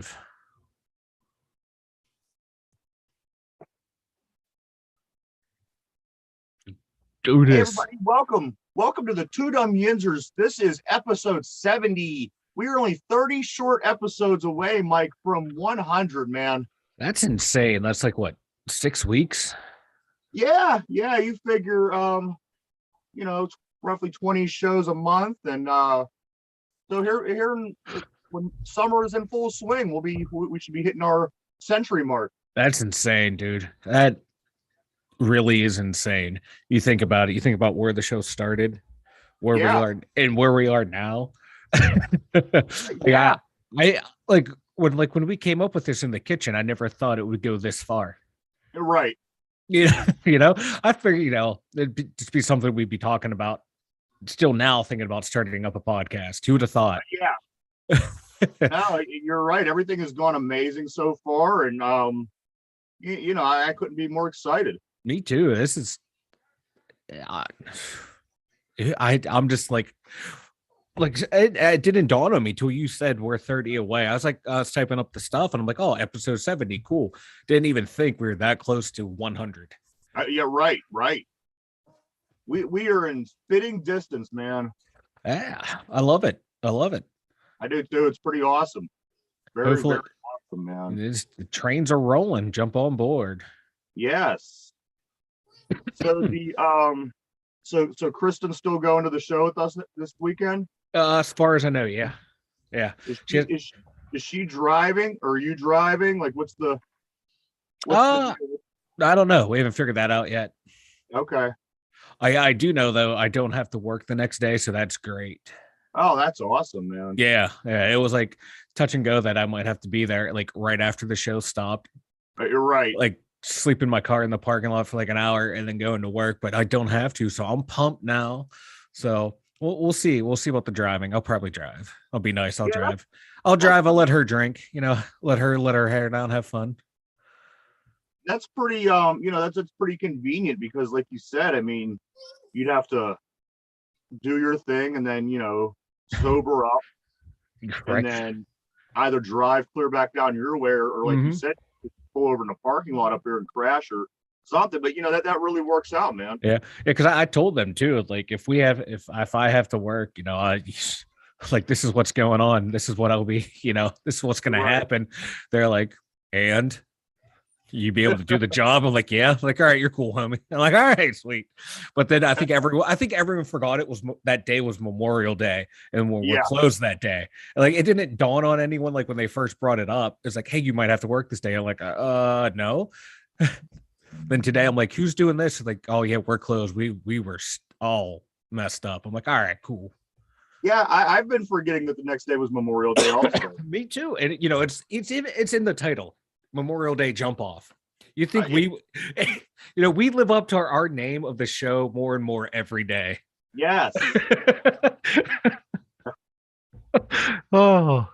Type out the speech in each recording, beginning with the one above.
live. Do Hey this. everybody, welcome to the Dum Yinzers. This is episode 70. We are only 30 short episodes away, Mike, from 100, man. That's insane. That's like what, 6 weeks? Yeah, you figure it's roughly 20 shows a month, and so when summer is in full swing, we should be hitting our century mark. That's insane, dude. That really is insane. You think about it. You think about where the show started, where we Yeah, are, and where we are now. yeah, I when we came up with this in the kitchen, I never thought it would go this far. right. I figured, it'd just be something we'd be talking about still now, thinking about starting up a podcast. Who would have thought? Yeah. No, you're right. Everything has gone amazing so far, and I couldn't be more excited. Me too. This is, I, I'm just like it didn't dawn on me till you said we're 30 away. I was typing up the stuff and I'm like, oh, episode 70, cool. Didn't even think we were that close to 100. Yeah, right. We are in spitting distance, man. Yeah, I love it. I do too. It's pretty awesome. Very, Hopefully, very awesome, man. the trains are rolling. Jump on board. Yes. So so Kristen's still going to the show with us this weekend? As far as I know, yeah. Is she driving, or are you driving? Like, what's the I don't know. We haven't figured that out yet. Okay. I do know though, I don't have to work the next day, so that's great. Oh, that's awesome, man. Yeah. It was like touch and go that I might have to be there like right after the show stopped. But you're right. Like sleep in my car in the parking lot for like an hour and then go into work, but I don't have to, so I'm pumped now. So we'll see. We'll see about the driving. I'll probably drive. I'll be nice. I'll drive. I'll let her drink. Let her hair down, have fun. That's pretty that's pretty convenient because, like you said, I mean, you'd have to do your thing and then sober up, Right. and then either drive clear back down your way, or like you said, pull over in the parking lot up here and crash or something. But that really works out, man. Yeah, because I told them too, like if I have to work, I like, this is what's going on, this is what I'll be, this is what's gonna happen. They're like, and you be able to do the job. I'm like, yeah. Like, all right, you're cool, homie. I'm like, all right, sweet. But then I think everyone forgot that day was Memorial Day, and we're closed that day. Like, it didn't dawn on anyone. Like when they first brought it up, it's like, hey, you might have to work this day. I'm like, no. Then today I'm like, who's doing this? Like, oh yeah, we're closed. We were all messed up. I'm like, all right, cool. Yeah, I've been forgetting that the next day was Memorial Day also. Me too. And it's in the title. Memorial Day jump off. You think we live up to our name of the show more and more every day. Yes. Oh,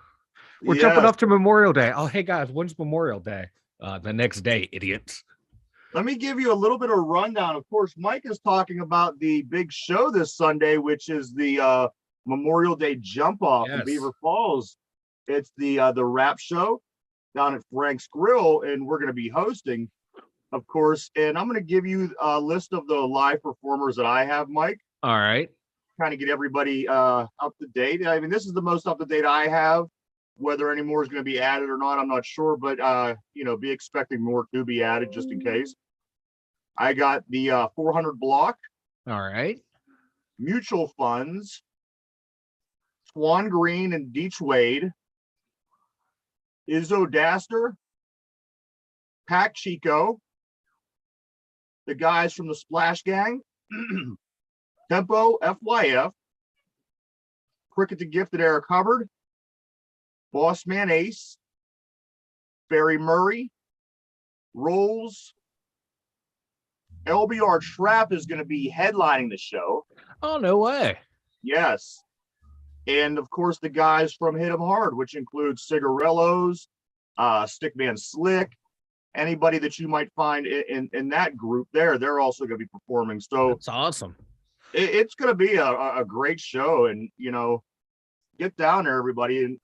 we're jumping off to Memorial Day. Oh, hey guys, when's Memorial Day? The next day, idiots. Let me give you a little bit of rundown. Of course, Mike is talking about the big show this Sunday, which is the Memorial Day jump off in Beaver Falls. It's the rap show down at Frank's Grill, and we're going to be hosting, of course. And I'm going to give you a list of the live performers that I have, Mike. All right. Kind of get everybody up to date. I mean, this is the most up to date I have. Whether any more is going to be added or not, I'm not sure, but be expecting more to be added just in case. I got the 400 block. All right. Mutual funds. Swan Green and Deech Wade. Izzo Daster, Pac Chico, the guys from the Splash Gang, Tempo FYF, Cricket the Gifted Eric Hubbard, Boss Man Ace, Barry Murray, Rolls, LBR Trap is going to be headlining the show. Oh, no way. Yes. And of course, the guys from Hit 'em Hard, which includes Cigarellos, Stickman Slick, anybody that you might find in that group they're also going to be performing. So that's awesome. It's going to be a great show, and get down there, everybody. And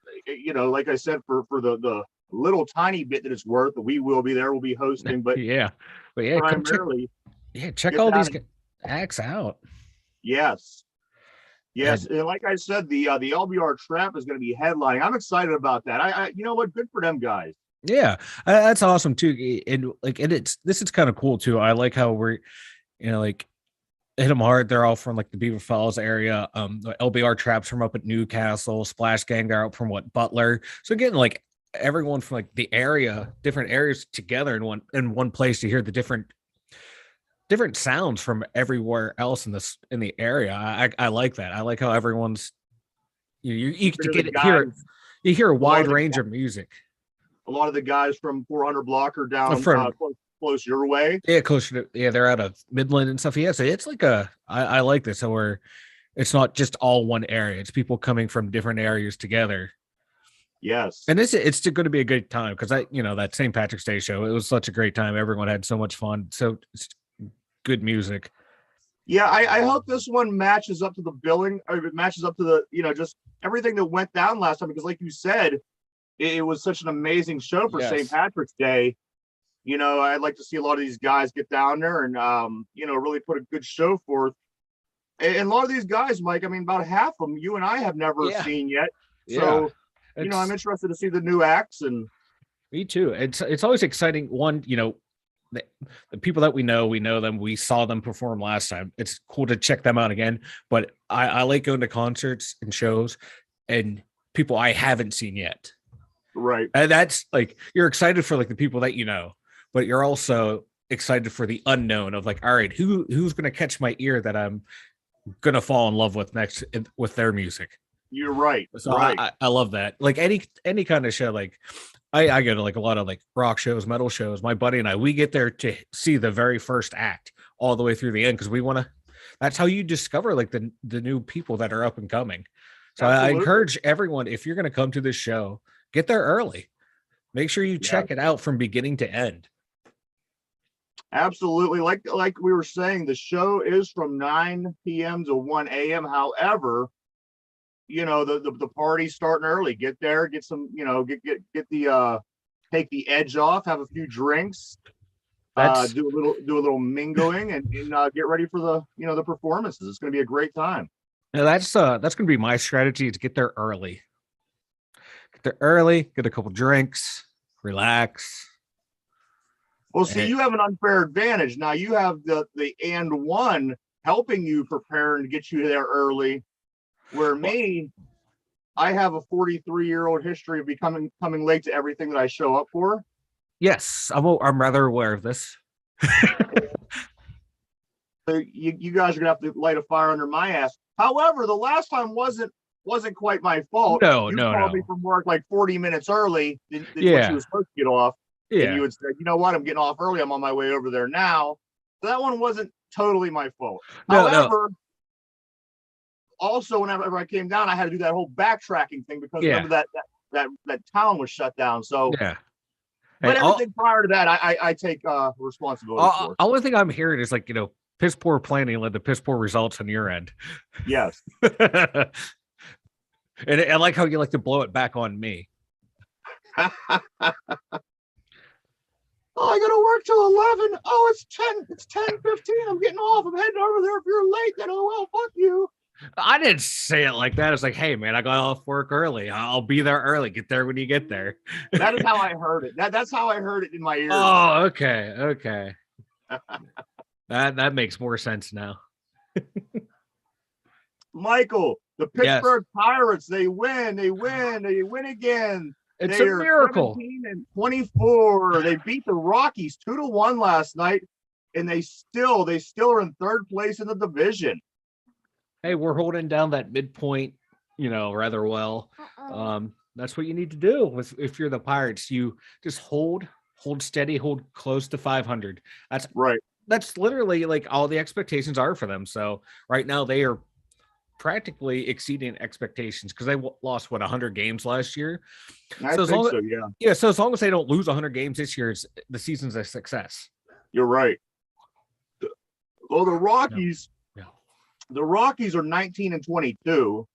like I said, for the little tiny bit that it's worth. We will be there. We'll be hosting, but yeah, primarily, check all these acts out. Yes. And like I said, the LBR Trap is going to be headlining. I'm excited about that. I you know what? Good for them guys. Yeah, that's awesome too. And this is kind of cool too. I like how we're, like, hit them hard. They're all from like the Beaver Falls area. The LBR Traps from up at Newcastle. Splash Gang, they're out from Butler. So getting like everyone from like the area, different areas together in one place to hear the different sounds from everywhere else in the area. I like that. I like how everyone's you hear a wide range of music. A lot of the guys from 400 block are down close your way. Yeah, closer to they're out of Midland and stuff. Yeah, so it's like I like this. So it's not just all one area. It's people coming from different areas together. Yes. And it's going to be a good time because that St. Patrick's Day show, it was such a great time. Everyone had so much fun. So it's good music. Yeah, I hope this one matches up to the billing, or it matches up to the, just everything that went down last time, because like you said, it was such an amazing show for St. Patrick's Day. I'd like to see a lot of these guys get down there and, really put a good show forth. And a lot of these guys, Mike, I mean, about half of them you and I have never seen yet. So, I'm interested to see the new acts. And me too. It's always exciting. One, the people that we know them. We saw them perform last time. It's cool to check them out again. But I like going to concerts and shows and people I haven't seen yet. Right. And that's like, you're excited for like the people that but you're also excited for the unknown of like, all right, who's going to catch my ear that I'm going to fall in love with next with their music. You're right. So right. I love that. Like any kind of show, like I go to like a lot of like rock shows, metal shows. My buddy and we get there to see the very first act all the way through the end because that's how you discover like the new people that are up and coming. So I encourage everyone, if you're going to come to this show, get there early. Make sure you check it out from beginning to end. Absolutely. Like we were saying, the show is from 9 p.m. to 1 a.m. However, the party's starting early. Get there, get some, get the take the edge off, have a few drinks, do a little mingling, and get ready for the performances. It's going to be a great time. Now that's going to be my strategy, is get there early. Get there early, get a couple drinks, relax. Well, see, you have an unfair advantage. Now you have the and one helping you prepare and get you there early. Where me, I have a 43-year-old history of coming late to everything that I show up for. Yes, I'm rather aware of this. So you guys are gonna have to light a fire under my ass. However, the last time wasn't quite my fault. You called me from work like 40 minutes early than what you were supposed to get off. Yeah. And you would say, you know what, I'm getting off early. I'm on my way over there now. So that one wasn't totally my fault. However, also whenever I came down, I had to do that whole backtracking thing because remember that town was shut down. So but everything prior to that, I take responsibility for. Only thing I'm hearing is like, piss poor planning led to piss poor results on your end. Yes. And I like how you like to blow it back on me. Oh, I gotta work till 11. Oh, it's 10:15. I'm getting off. I'm heading over there. If you're late, then fuck you. I didn't say it like that. It's like, hey man, I got off work early. I'll be there early. Get there when you get there. That is how I heard it. That's how I heard it in my ears. Oh, okay. That makes more sense now. Michael, the Pittsburgh Pirates, they win again. It's a miracle. 17-24. They beat the Rockies 2-1 last night, and they still are in third place in the division. Hey, we're holding down that midpoint, rather well. That's what you need to do if you're the Pirates. You just hold steady, hold close to 500. That's right. That's literally like all the expectations are for them. So right now they are practically exceeding expectations because they lost 100 games last year. So as long as they don't lose 100 games this year, the season's a success. You're right. Well, the Rockies are 19-22.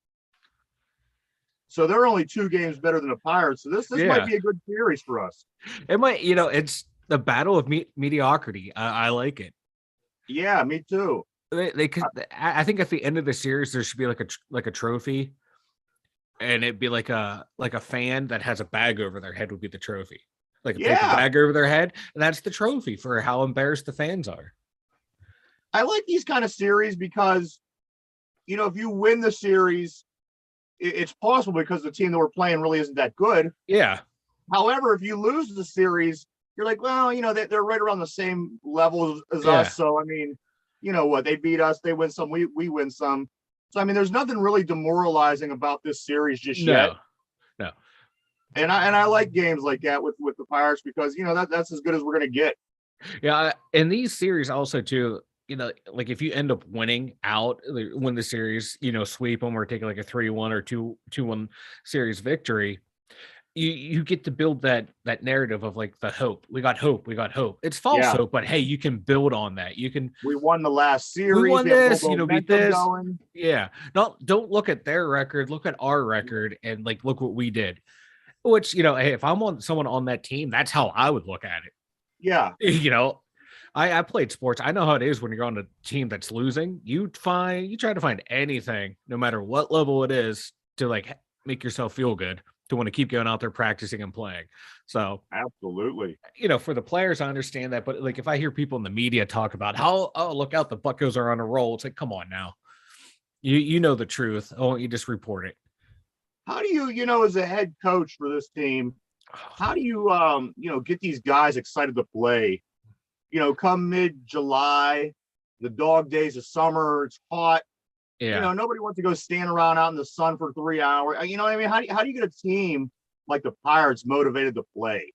So they're only 2 games better than the Pirates. So this might be a good series for us. It might, it's the battle of mediocrity. I like it. Yeah, me too. They could. I think at the end of the series there should be like a trophy, and it'd be like a fan that has a bag over their head would be the trophy, like a paper bag over their head, and that's the trophy for how embarrassed the fans are. I like these kind of series because, if you win the series, it's possible because the team that we're playing really isn't that good. Yeah. However, if you lose the series, you're like, well, they're right around the same level as us. So, I mean, you know what? They beat us. They win some. We win some. So, I mean, there's nothing really demoralizing about this series just yet. No. And I like games like that with the Pirates because, that's as good as we're going to get. Yeah. In these series also, too, like if you end up win the series, sweep them or take like a 3-1 or 2-1 series victory, you get to build that narrative of like the hope. We got hope. It's false hope, but hey, you can build on that. We won the last series. We won this, beat this. Going. Yeah. Don't look at their record. Look at our record and like, look what we did. Which, hey, if I'm on someone on that team, that's how I would look at it. Yeah. I played sports. I know how it is when you're on a team that's losing. You try to find anything, no matter what level it is, to like make yourself feel good, to want to keep going out there practicing and playing. So absolutely, for the players, I understand that. But like if I hear people in the media talk about how, oh, look out, the Buccos are on a roll, it's like, come on now. You know the truth. Oh, you just report it. How do you, as a head coach for this team, how do you get these guys excited to play? Come mid-July, the dog days of summer, it's hot. Yeah. Nobody wants to go stand around out in the sun for 3 hours. You know what I mean? How do you get a team like the Pirates motivated to play?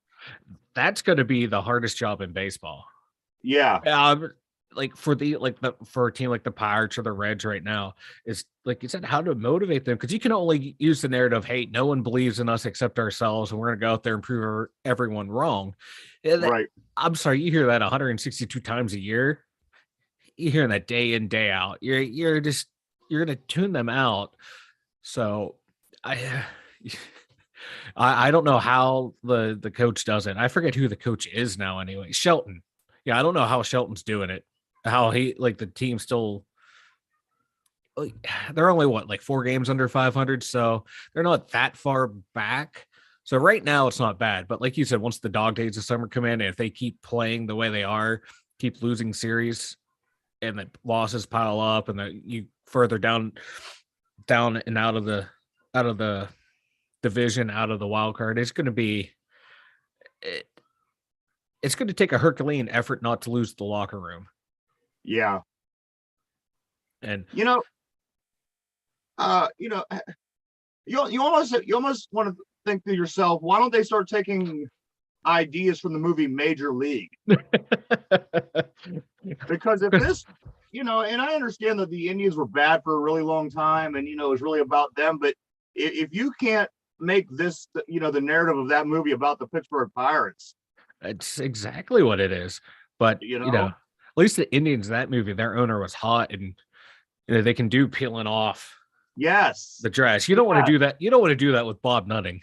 That's going to be the hardest job in baseball. Yeah. Like for a team like the Pirates or the Reds right now, is like you said, how to motivate them, because you can only use the narrative, hey, no one believes in us except ourselves, and we're going to go out there and prove everyone wrong. Right. I'm sorry, you hear that 162 times a year. You're hearing that day in, day out. You're going to tune them out. So I don't know how the coach does it. I forget who the coach is now anyway. Shelton. Yeah, I don't know how Shelton's doing it. How he, like, the team still, they're only like 4 games under 500, so they're not that far back. So right now it's not bad, but like you said, once the dog days of summer come in, and if they keep playing the way they are, keep losing series, and the losses pile up, and you further down and out of the division, out of the wild card, it's going to take a Herculean effort not to lose the locker room. Yeah. And you almost want to think to yourself, why don't they start taking ideas from the movie Major League? Because if this, and I understand that the Indians were bad for a really long time, and it was really about them, but if you can't make this, the narrative of that movie about the Pittsburgh Pirates, it's exactly what it is. But at least the Indians, that movie, their owner was hot, and they can do peeling off the dress. You don't want to do that. You don't want to do that with Bob Nutting.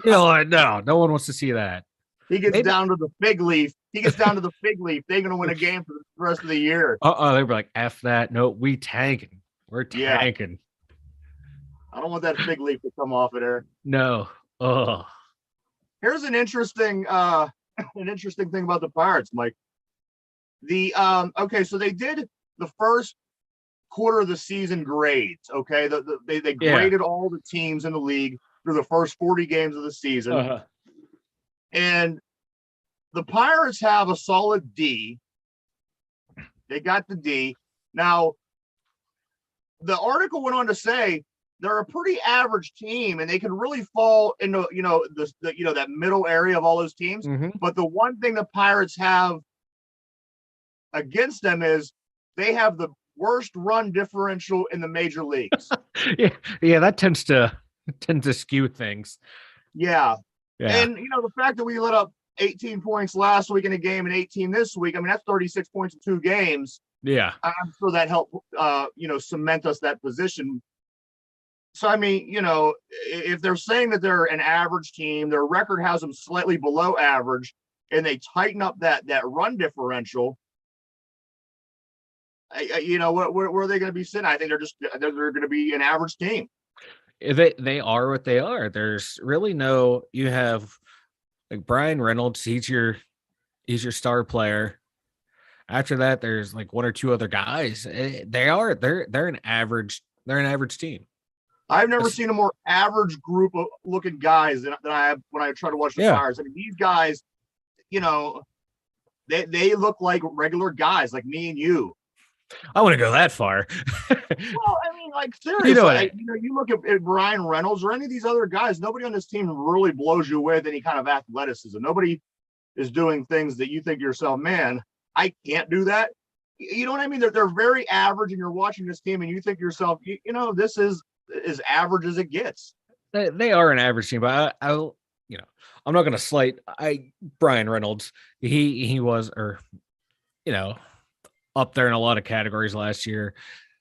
No one wants to see that. He gets down to the fig leaf. They're going to win a game for the rest of the year. They were like, F that. No, we're tanking. I don't want that fig leaf to come off of there. No. Here's an interesting thing about the Pirates, Mike. So they did the first quarter of the season grades. Okay, they graded all the teams in the league through the first 40 games of the season, and the Pirates have a solid D. They got the D. Now, the article went on to say they're a pretty average team, and they can really fall into that middle area of all those teams. Mm-hmm. But the one thing the Pirates have against them is they have the worst run differential in the major leagues. yeah, that tends to skew things. Yeah. And the fact that we let up 18 points last week in a game and 18 this week, I mean, that's 36 points in 2 games. Yeah, I'm sure that helped cement us that position. So, I mean, if they're saying that they're an average team, their record has them slightly below average, and they tighten up that run differential, where are they going to be sitting? I think they're going to be an average team. They are what they are. There's really you have like Brian Reynolds, he's your star player. After that, there's like one or two other guys. They're an average team. I've never seen a more average group of looking guys than I have when I try to watch the Pirates. I mean, these guys, they look like regular guys, like me and you. I want to go that far. Well, I mean, like seriously, you look at Brian Reynolds or any of these other guys. Nobody on this team really blows you with any kind of athleticism. Nobody is doing things that you think to yourself, man, I can't do that. You know what I mean? They're very average, and you're watching this team, and you think to yourself, this is as average as it gets. They are an average team, but I'm not going to slight Brian Reynolds. He was, up there in a lot of categories last year.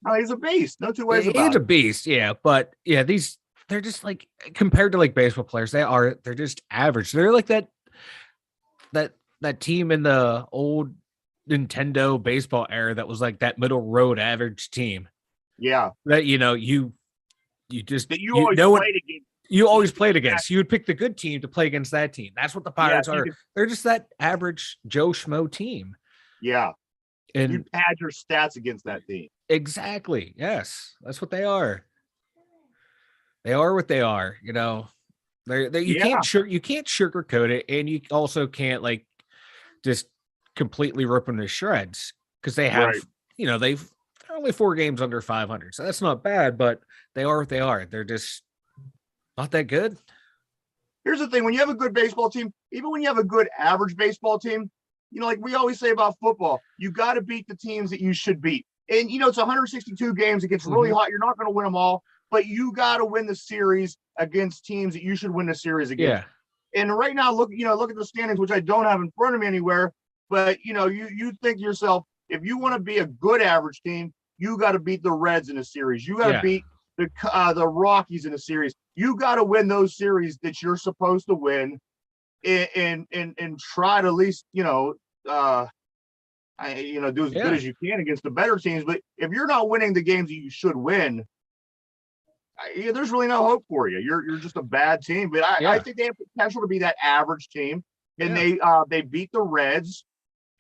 No, he's a beast. No two ways about it. He's a beast, yeah. But yeah, they're just like, compared to like baseball players, they're just average. They're like that team in the old Nintendo baseball era that was like that middle road average team. Yeah. That you always played against. You would pick the good team to play against that team. That's what the Pirates are. They're just that average Joe Schmo team. Yeah. And you pad your stats against that team. Exactly. Yes. That's what they are. They are what they are. You can't sugarcoat it, and you also can't like just completely rip them to shreds because they have, they're only 4 games under 500, so that's not bad. But they are what they are. They're just not that good. Here's the thing: when you have a good baseball team, even when you have a good average baseball team, like we always say about football, you got to beat the teams that you should beat. And it's 162 games. It gets really hot. You're not going to win them all, but you got to win the series against teams that you should win the series against. Yeah. And right now, look at the standings, which I don't have in front of me anywhere. But you think to yourself, if you want to be a good average team, you got to beat the Reds in a series. You got to beat the Rockies in a series. You got to win those series that you're supposed to win, and try to at least do as good as you can against the better teams. But if you're not winning the games that you should win, there's really no hope for you. You're just a bad team. But I think they have potential to be that average team. And they beat the Reds,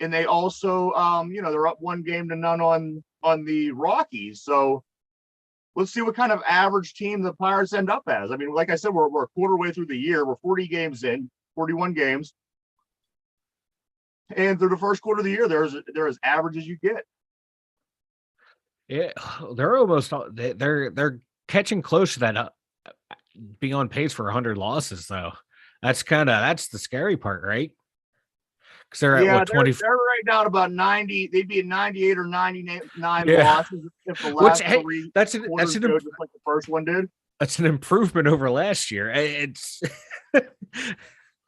and they also they're up 1-0 on the Rockies. So let's see what kind of average team the Pirates end up as. I mean, like I said, we're a quarter way through the year. We're 40 games in, 41 games. And through the first quarter of the year, they're as average as you get. Yeah, they're almost they're catching close to that being on pace for 100 losses though. That's the scary part, right? Because they're at 20. They're right now at about 90. They'd be at 98 or 99 losses if the last three. That's just like the first one did. That's an improvement over last year. It's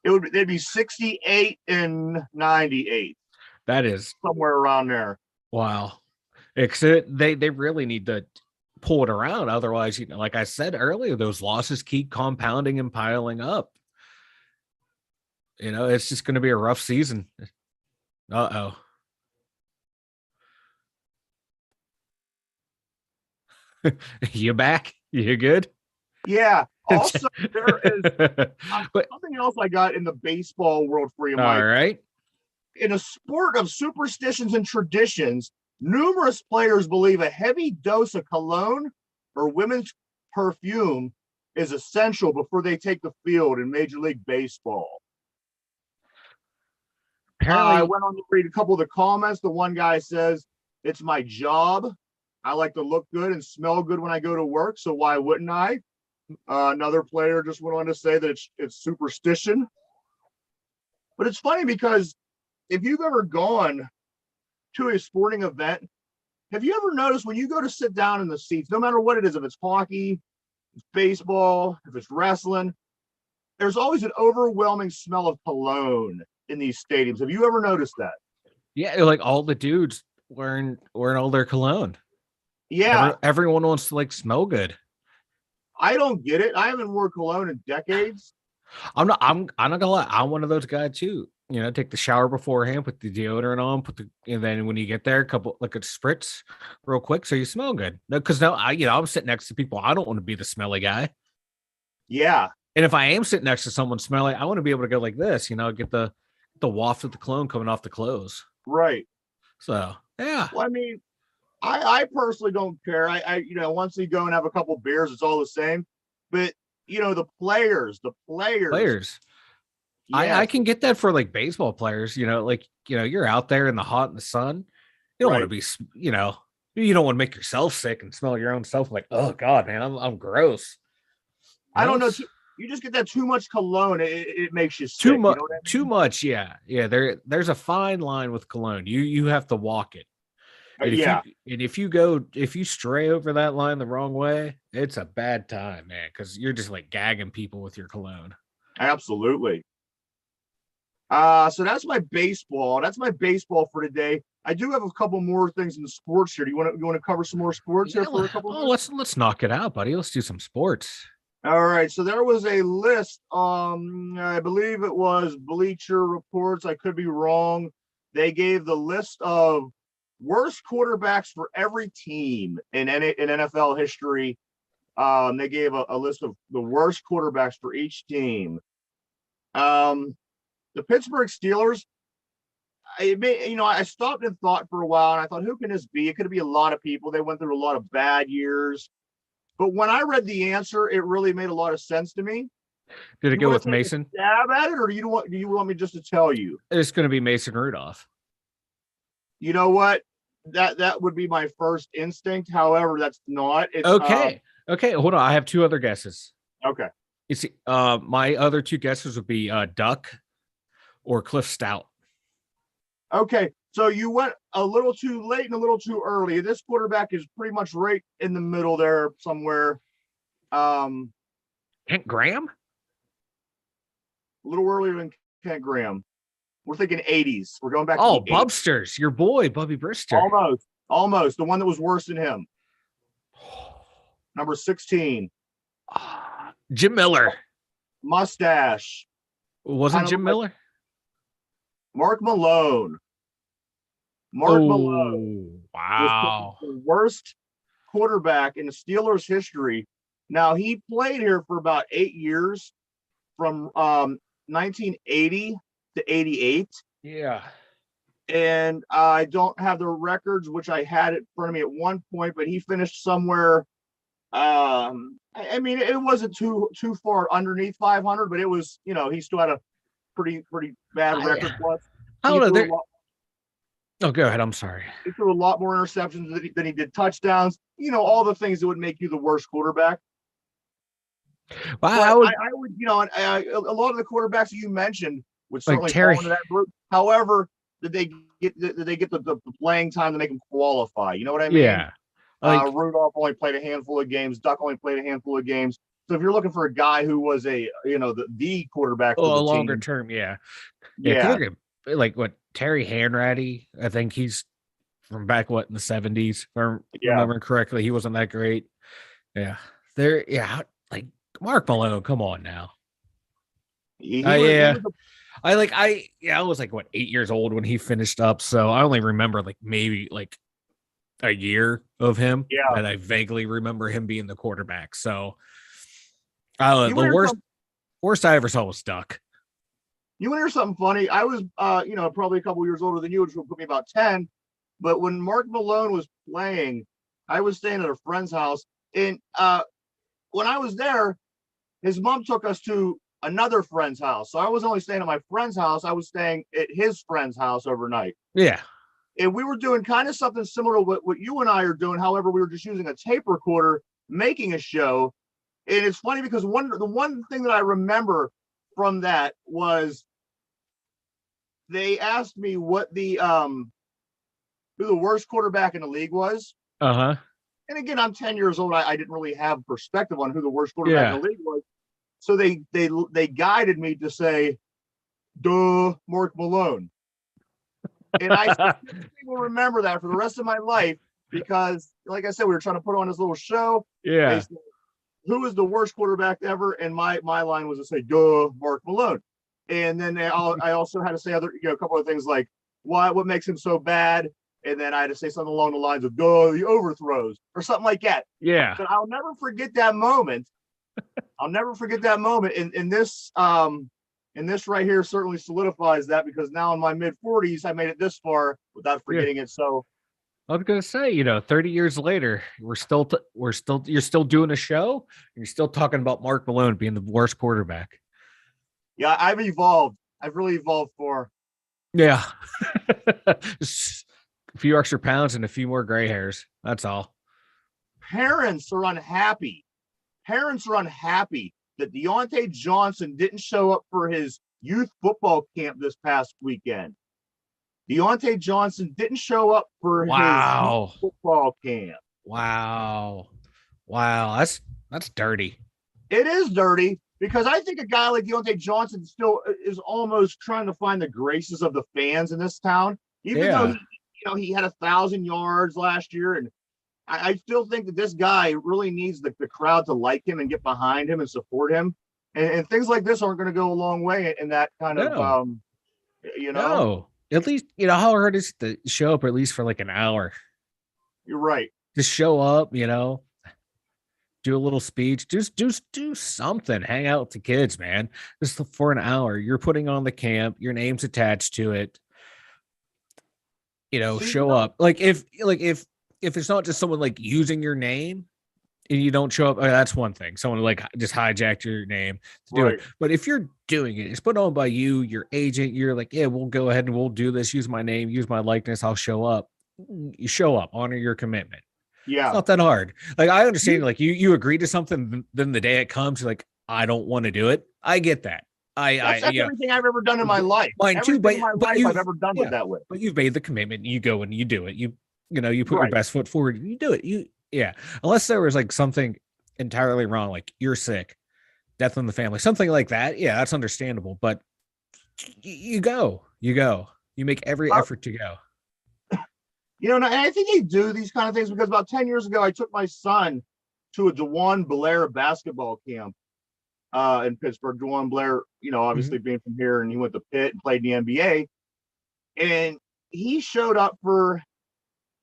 they'd be 68 and 98. That is somewhere around there. Wow. They really need to pull it around. Otherwise, like I said earlier, those losses keep compounding and piling up. It's just going to be a rough season. Uh-oh. You back? You good? Yeah. Also, there is something else I got in the baseball world for you, Mike. All right. In a sport of superstitions and traditions, numerous players believe a heavy dose of cologne or women's perfume is essential before they take the field in Major League Baseball. I went on to read a couple of the comments. The one guy says, "It's my job. I like to look good and smell good when I go to work, so why wouldn't I?" Another player just went on to say that it's superstition. But it's funny because if you've ever gone to a sporting event, have you ever noticed when you go to sit down in the seats, no matter what it is, if it's hockey, it's baseball, if it's wrestling, there's always an overwhelming smell of cologne in these stadiums. Have you ever noticed that? Yeah, like all the dudes wearing all their cologne. Yeah. Everyone wants to like smell good. I don't get it. I haven't worn cologne in decades. I'm not gonna lie. I'm one of those guys too. You know, take the shower beforehand, put the deodorant on, and then when you get there, a couple like a spritz real quick so you smell good. No, because now I'm sitting next to people. I don't want to be the smelly guy. Yeah. And if I am sitting next to someone smelly, I want to be able to go like this, get the waft of the cologne coming off the clothes. Right. So yeah. Well, I mean, I personally don't care. Once you go and have a couple beers, it's all the same. But the players. Yes. I can get that for like baseball players, you're out there in the hot in the sun. You don't want to be, you don't want to make yourself sick and smell your own stuff like, oh God, man, I'm gross. I don't know. You just get that too much cologne. It makes you sick. Too much. Too much. Yeah. Yeah. There's a fine line with cologne. You have to walk it. And if you stray over that line the wrong way, it's a bad time, man, because you're just like gagging people with your cologne. Absolutely. So that's my baseball. That's my baseball for today. I do have a couple more things in the sports here. Do you want to cover some more sports here for a couple? Let's knock it out, buddy. Let's do some sports. All right. So there was a list. I believe it was Bleacher Reports. I could be wrong. They gave the list of worst quarterbacks for every team in NFL history. They gave a list of the worst quarterbacks for each team. The Pittsburgh Steelers, I stopped and thought for a while, and I thought, who can this be? It could be a lot of people. They went through a lot of bad years. But when I read the answer, it really made a lot of sense to me. Did it go with Mason? Stab at it, or do you want me just to tell you? It's going to be Mason Rudolph. You know what? That would be my first instinct. However, that's not. It's, okay. Hold on. I have two other guesses. Okay. You see, my other two guesses would be Duck or Cliff Stout. Okay. So you went a little too late and a little too early. This quarterback is pretty much right in the middle there somewhere. Kent Graham? A little earlier than Kent Graham. We're thinking 80s. We're going back to the Bubsters, your boy, Bubby Brister. Almost. The one that was worse than him. Number 16. Jim Miller. Mustache. Wasn't Jim Miller? Mark Malone. Malone. Wow. Was the worst quarterback in the Steelers' history. Now, he played here for about 8 years from 1980 to 88. Yeah. And I don't have the records, which I had it in front of me at one point, but he finished somewhere. I mean, it wasn't too far underneath 500, but it was, he still had a pretty bad record. Plus, I don't know. Oh, go ahead. I'm sorry. He threw a lot more interceptions than he did touchdowns. All the things that would make you the worst quarterback. Well, I would, a lot of the quarterbacks that you mentioned would certainly fall into that group. However, did they get the playing time to make them qualify? You know what I mean? Yeah. Rudolph only played a handful of games. Duck only played a handful of games. So if you're looking for a guy who was the quarterback for the longer team, term, yeah. If you look at like what Terry Hanratty, I think he's from back in the 70s. If I remember correctly, he wasn't that great. Yeah, like Mark Malone. Come on now. I was like 8 years old when he finished up, so I only remember maybe a year of him. Yeah, and I vaguely remember him being the quarterback. So, the worst I ever saw was Duck. You want to hear something funny? I was, probably a couple years older than you, which would put me about 10. But when Mark Malone was playing, I was staying at a friend's house, and when I was there, his mom took us to another friend's house. So I was only staying at my friend's house. I was staying at his friend's house overnight. Yeah. And we were doing kind of something similar to what you and I are doing. However, we were just using a tape recorder, making a show. And it's funny because the one thing that I remember from that was they asked me what who the worst quarterback in the league was. Uh-huh. And again, I'm 10 years old. I didn't really have perspective on who the worst quarterback in the league was. So they guided me to say, duh, Mark Malone. And I will remember that for the rest of my life because, like I said, we were trying to put on this little show. Yeah. Said, who is the worst quarterback ever? And my line was to say, duh, Mark Malone. And then I also had to say other, a couple of things like what makes him so bad. And then I had to say something along the lines of, duh, the overthrows or something like that. Yeah. But I'll never forget that moment. I'll never forget that moment. And this right here certainly solidifies that, because now in my mid 40s, I made it this far without forgetting it. So I was gonna say, 30 years later, you're still doing a show, and you're still talking about Mark Malone being the worst quarterback. Yeah, I've evolved. I've really evolved for. Yeah. Just a few extra pounds and a few more gray hairs. That's all. Parents are unhappy. Parents are unhappy that Deontay Johnson didn't show up for his youth football camp this past weekend. Deontay Johnson didn't show up for his youth football camp. Wow. That's dirty. It is dirty, because I think a guy like Deontay Johnson still is almost trying to find the graces of the fans in this town, even though he had 1,000 yards last year. And I still think that this guy really needs the crowd to like him and get behind him and support him. And things like this aren't going to go a long way in that kind of, No. At least, how hard is it to show up at least for like an hour? You're right. Just show up, do a little speech, just do something, hang out with the kids, man. Just for an hour. You're putting on the camp, your name's attached to it. Show up. Like if it's not just someone like using your name and you don't show up, that's one thing. Someone like just hijacked your name to do it. But if you're doing it, it's put on by you, your agent, you're like, yeah, we'll go ahead and we'll do this. Use my name, use my likeness. I'll show up. You show up, honor your commitment. Yeah. It's not that hard. Like, I understand, like you agree to something, then the day it comes, you're like, I don't want to do it. I get that. That's everything I've ever done in my life. Mine too, but I've ever done it that way. But you've made the commitment, you go and you do it. You put your best foot forward, and you do it. Unless there was like something entirely wrong, like you're sick, death in the family, something like that. Yeah, that's understandable. But you go, you make every effort to go. And I think they do these kind of things because about 10 years ago, I took my son to a DeJuan Blair basketball camp in Pittsburgh. DeJuan Blair, obviously being from here, and he went to Pitt and played in the NBA. And he showed up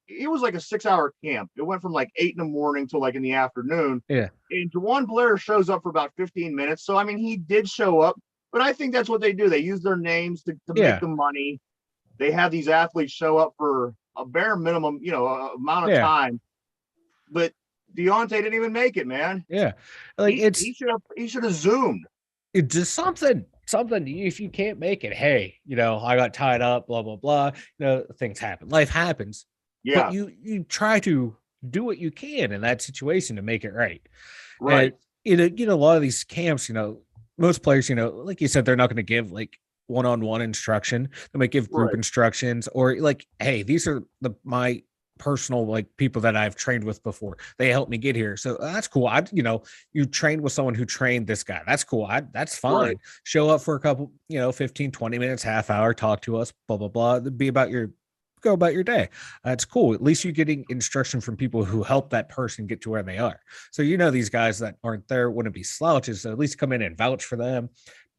it was like a 6-hour camp. It went from like 8 in the morning till like in the afternoon. Yeah. And DeJuan Blair shows up for about 15 minutes. So, I mean, he did show up, but I think that's what they do. They use their names to make the money. They have these athletes show up for a bare minimum, amount of time. But Deontay didn't even make it, man. Yeah. Like he should have zoomed. It's just something. If you can't make it, hey, I got tied up, blah, blah, blah. Things happen. Life happens. Yeah. But you try to do what you can in that situation to make it right. Right. And, a lot of these camps, most players, like you said, they're not going to give like one-on-one instruction. They might give group instructions, or like, hey, these are my personal like people that I've trained with before. They helped me get here. So that's cool. You trained with someone who trained this guy. That's cool. That's fine. Right. Show up for a couple, 15, 20 minutes, half hour, talk to us, blah, blah, blah. Go about your day. That's cool. At least you're getting instruction from people who help that person get to where they are. So, these guys that aren't there wouldn't be slouches. So at least come in and vouch for them.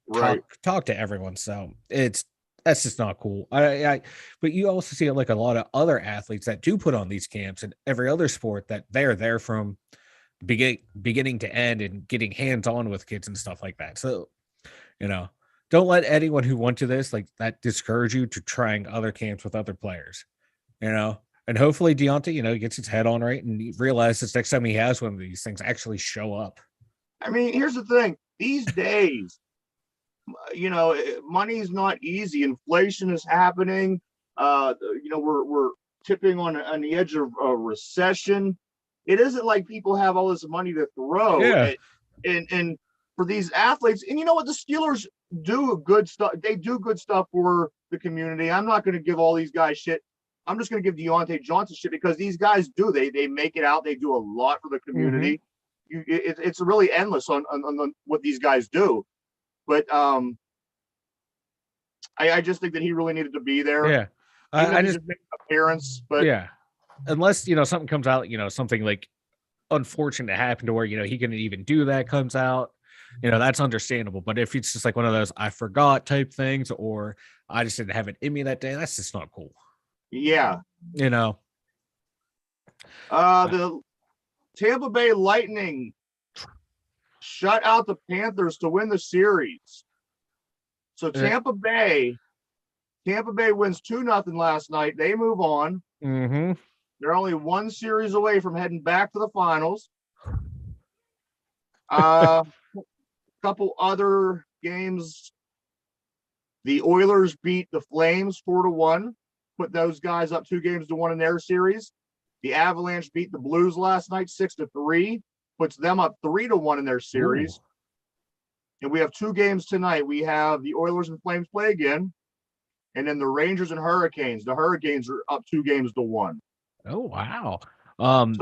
Right. Talk to everyone. So that's just not cool. But you also see like a lot of other athletes that do put on these camps and every other sport that they're there from beginning to end and getting hands-on with kids and stuff like that. So, don't let anyone who went to this like that discourage you to trying other camps with other players, and hopefully Deontay, gets his head on right and he realizes next time he has one of these things actually show up. I mean, here's the thing. These days, money's not easy. Inflation is happening. We're tipping on the edge of a recession. It isn't like people have all this money to throw. Yeah. And for these athletes, and you know what, the Steelers do good stuff. They do good stuff for the community. I'm not going to give all these guys shit. I'm just going to give Deontay Johnson shit because these guys do. They make it out. They do a lot for the community. Mm-hmm. It's really endless on what these guys do. But I just think that he really needed to be there. Yeah, I just make an appearance. But yeah, unless something comes out, something like unfortunate to happen to where, he couldn't even do that comes out, that's understandable. But if it's just like one of those I forgot type things, or I just didn't have it in me that day, that's just not cool. Yeah. The Tampa Bay Lightning shut out the Panthers to win the series. So Tampa Bay wins 2-0 last night. They move on. Mm-hmm. They're only one series away from heading back to the finals. Couple other games. The Oilers beat the Flames 4-1, put those guys up 2-1 in their series. The Avalanche beat the Blues last night 6-3, puts them up 3-1 in their series. Ooh. And we have 2 games tonight. We have the Oilers and Flames play again, and then the Rangers and Hurricanes. The Hurricanes are up 2-1. Oh wow! So a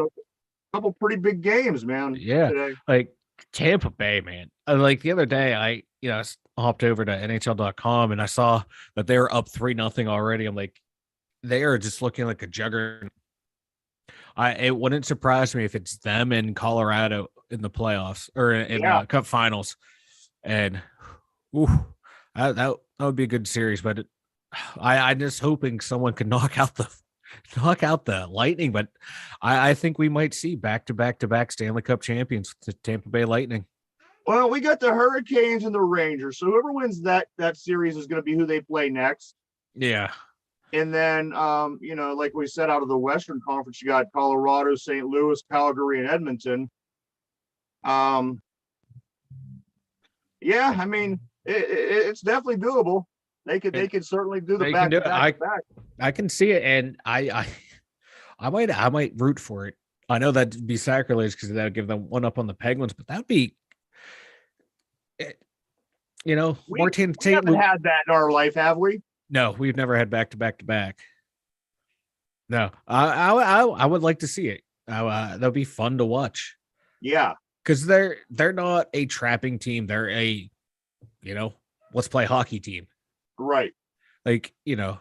couple pretty big games, man. Yeah, today. Like Tampa Bay, man. Like the other day, I hopped over to NHL.com and I saw that they were up 3-0 already. I'm like, they are just looking like a juggernaut. It wouldn't surprise me if it's them in Colorado in the playoffs or in Cup Finals, and that would be a good series. But I'm just hoping someone can knock out the Lightning. But I think we might see back-to-back Stanley Cup champions, the Tampa Bay Lightning. Well, we got the Hurricanes and the Rangers. So whoever wins that series is going to be who they play next. Yeah. And then, like we said, out of the Western Conference, you got Colorado, St. Louis, Calgary, and Edmonton. Yeah, I mean, it's definitely doable. They could certainly do the back. I can see it, and I might root for it. I know that'd be sacrilege because that would give them one up on the Penguins, but that would be, we haven't had that in our life, have we? No, we've never had back. No, I would like to see it. That'll be fun to watch. Yeah, because they're not a trapping team. They're a, let's play hockey team. Right. Like,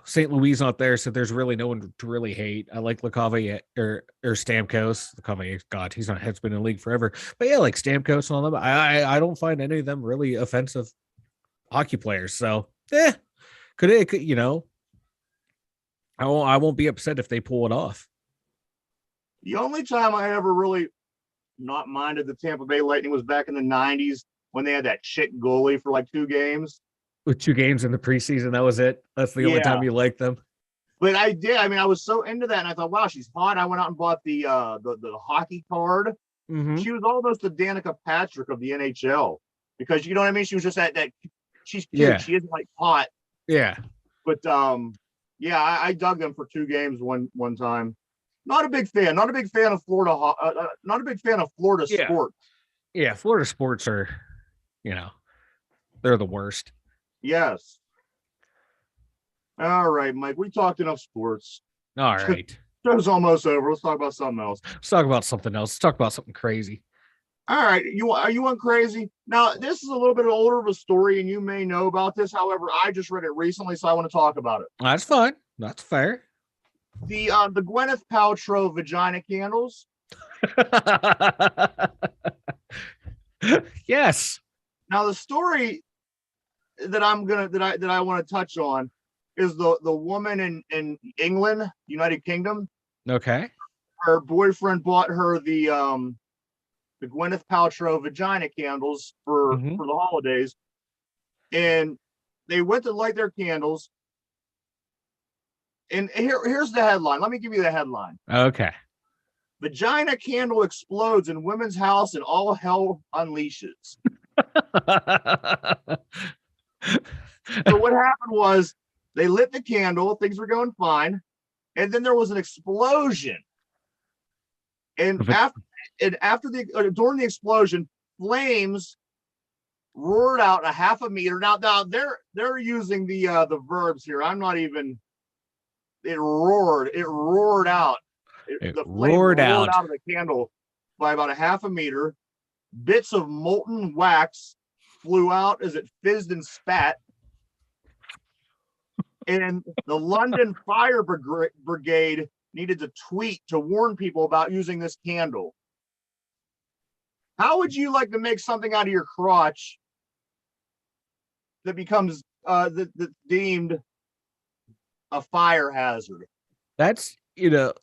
St. Louis not there, so there's really no one to really hate. I like LeCavalier or Stamkos. LeCavalier, God, he's been in the league forever. But yeah, like Stamkos and all them. I don't find any of them really offensive hockey players. So could I won't be upset if they pull it off. The only time I ever really not minded the Tampa Bay Lightning was back in the 90s when they had that shit goalie for like 2 games. With 2 games in the preseason, that was it. That's the only time you liked them. But I did. I mean, I was so into that, and I thought, wow, she's hot. I went out and bought the hockey card. Mm-hmm. She was almost the Danica Patrick of the NHL because you know what I mean. She was just that she's cute. Yeah. She isn't like hot. Yeah. But I dug them for 2 games one time. Not a big fan. Not a big fan of Florida. Not a big fan of Florida sports. Yeah, Florida sports are, they're the worst. Yes. All right, Mike. We talked enough sports. All right. Show's almost over. Let's talk about something else. Let's talk about something else. Let's talk about something crazy. All right. You want crazy? Now, this is a little bit older of a story, and you may know about this. However, I just read it recently, so I want to talk about it. That's fine. That's fair. The Gwyneth Paltrow vagina candles. Yes. Now, the story that I want to touch on is the woman in England, United Kingdom. Okay. Her boyfriend bought her the Gwyneth Paltrow vagina candles for the holidays, and they went to light their candles. And here's the headline. Let me give you the headline. Okay. Vagina candle explodes in women's house and all hell unleashes. So what happened was they lit the candle, things were going fine, and then there was an explosion. And during the explosion, flames roared out a half a meter. Now they're using the verbs here. I'm not even. It roared out. The flame roared out of the candle by about a half a meter. Bits of molten wax flew out as it fizzed and spat. And the London Fire Brigade needed to tweet to warn people about using this candle. How would you like to make something out of your crotch that becomes deemed a fire hazard? That's, the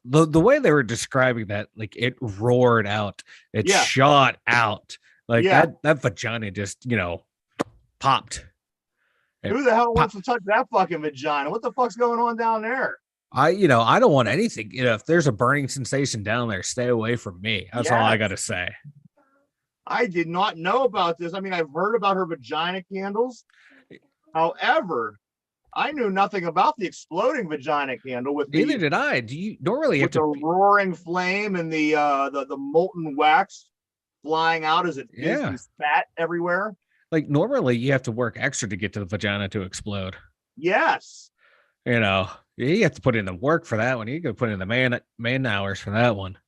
way they were describing that, like it roared out, it shot out, like that vagina just, popped. Who the hell wants to touch that fucking vagina? What the fuck's going on down there? I don't want anything. If there's a burning sensation down there, stay away from me. That's all I got to say. I did not know about this. I mean, I've heard about her vagina candles. However, I knew nothing about the exploding vagina candle. Neither did I. Do you normally have to roaring flame and the molten wax flying out as it spat everywhere? Like normally you have to work extra to get to the vagina to explode. Yes. You have to put in the work for that one. You could put in the man hours for that one.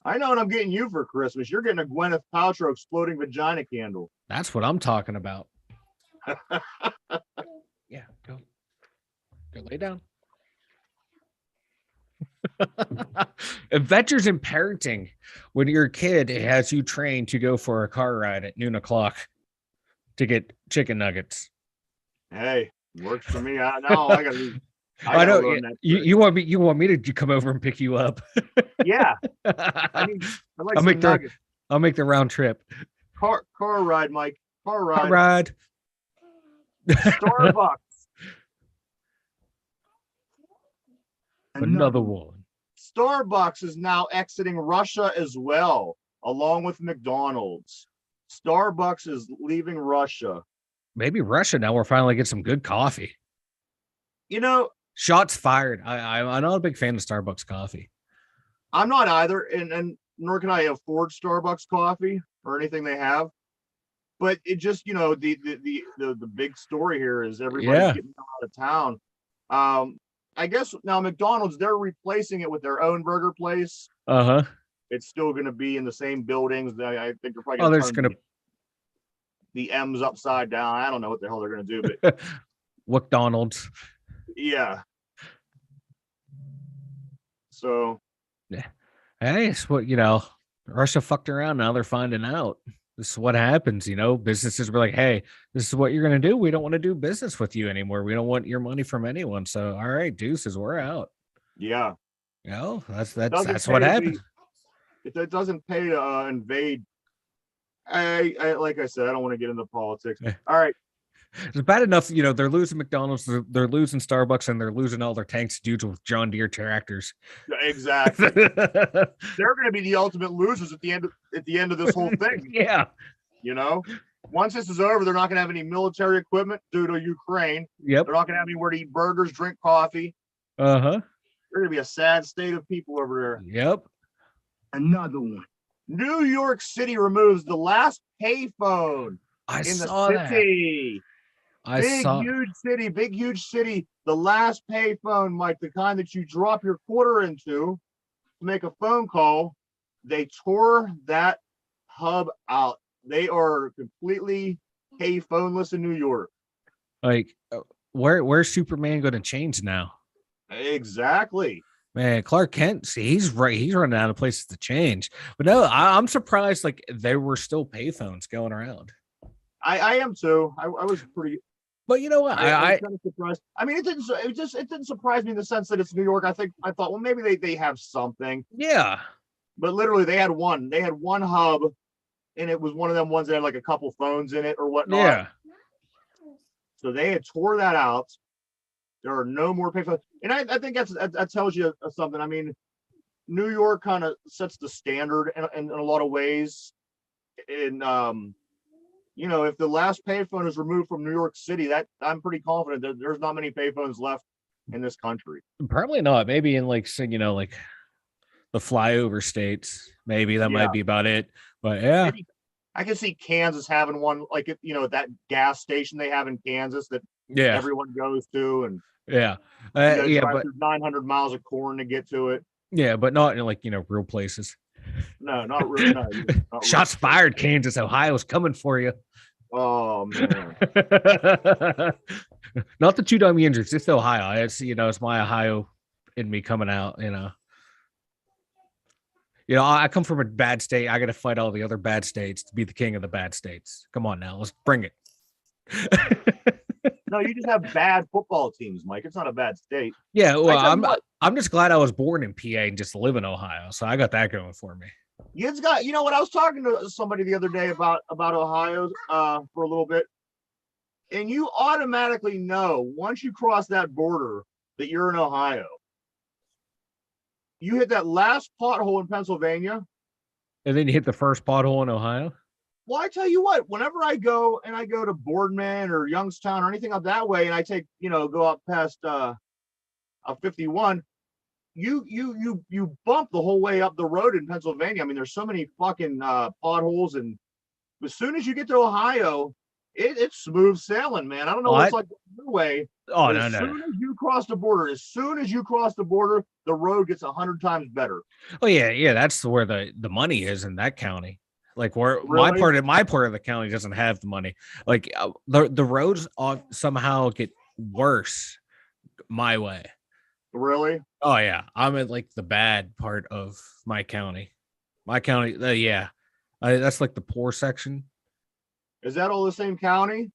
I know what I'm getting you for Christmas. You're getting a Gwyneth Paltrow exploding vagina candle. That's what I'm talking about. Yeah, go lay down. Adventures in parenting. When you're a kid, it has you trained to go for a car ride at noon o'clock to get chicken nuggets. Hey, works for me. I know. I know you want me to come over and pick you up. Yeah. I mean, I'll make the round trip. Car ride, Mike. Car ride. Starbucks. Another one. Starbucks is now exiting Russia as well, along with McDonald's. Starbucks is leaving Russia. Maybe Russia now we're finally get some good coffee. Shots fired. I'm not a big fan of Starbucks coffee. I'm not either, and nor can I afford Starbucks coffee or anything they have. But it just, the big story here is everybody's getting out of town. I guess now McDonald's, they're replacing it with their own burger place. Uh-huh. It's still going to be in the same buildings. I think they're probably going to the M's upside down. I don't know what the hell they're going to do, but McDonald's. Yeah. So. Yeah. Hey, it's what, Russia fucked around. Now they're finding out. This is what happens. Businesses were like, hey, this is what you're going to do. We don't want to do business with you anymore. We don't want your money from anyone. So, all right, deuces, we're out. Yeah. That's what happens. It doesn't pay to invade. I like I said, I don't want to get into politics. All right. It's bad enough, they're losing McDonald's, they're losing Starbucks, and they're losing all their tanks dudes with John Deere tractors. Exactly. They're going to be the ultimate losers at the end of this whole thing. Yeah. Once this is over, they're not going to have any military equipment due to Ukraine. Yep. They're not going to have anywhere to eat burgers, drink coffee. Uh-huh. There's going to be a sad state of people over there. Yep. Another one. New York City removes the last payphone in the city. Big, huge city. The last payphone, Mike, the kind that you drop your quarter into to make a phone call, they tore that hub out. They are completely payphoneless in New York. Like, where's Superman going to change now? Exactly. Man, Clark Kent, he's right. He's running out of places to change. But no, I'm surprised. Like, there were still payphones going around. I am too. I was pretty. But you know what? I was kind of surprised. I mean, it didn't surprise me in the sense that it's New York. I thought, well, maybe they have something. Yeah. But literally, they had one hub, and it was one of them ones that had like a couple phones in it or whatnot. Yeah. So they had tore that out. There are no more payphones, and I think that tells you something. I mean, New York kind of sets the standard in a lot of ways. And if the last payphone is removed from New York City, that I'm pretty confident that there's not many payphones left in this country. Probably not. Maybe in like the flyover states. Maybe that might be about it. But yeah, maybe I can see Kansas having one, like that gas station they have in Kansas that everyone goes to, and but 900 miles of corn to get to it. Yeah, but not in real places. No, not really. No, not Shots fired, Kansas, Ohio's coming for you. Oh man. Not the two Dum Yinzers, it's Ohio. It's my Ohio in me coming out, You know, I come from a bad state. I got to fight all the other bad states to be the king of the bad states. Come on now, let's bring it. No, you just have bad football teams, Mike. It's not a bad state. Yeah, well, I'm just glad I was born in PA and just live in Ohio, so I got that going for me. It's got, you know what? I was talking to somebody the other day about Ohio for a little bit, and you automatically know once you cross that border that you're in Ohio. You hit that last pothole in Pennsylvania, and then you hit the first pothole in Ohio. Well, I tell you what, whenever I go to Boardman or Youngstown or anything up that way, and I take, go up past 51, you bump the whole way up the road in Pennsylvania. I mean, there's so many fucking potholes, and as soon as you get to Ohio, it's smooth sailing, man. I don't know what's like the way. Oh, no. As soon as you cross the border, the road gets 100 times better. Oh yeah, that's where the money is in that county. Like where Really? my part of the county doesn't have the money. Like the roads somehow get worse my way. Really? Oh yeah, I'm in like the bad part of my county. My county, that's like the poor section. Is that all the same county?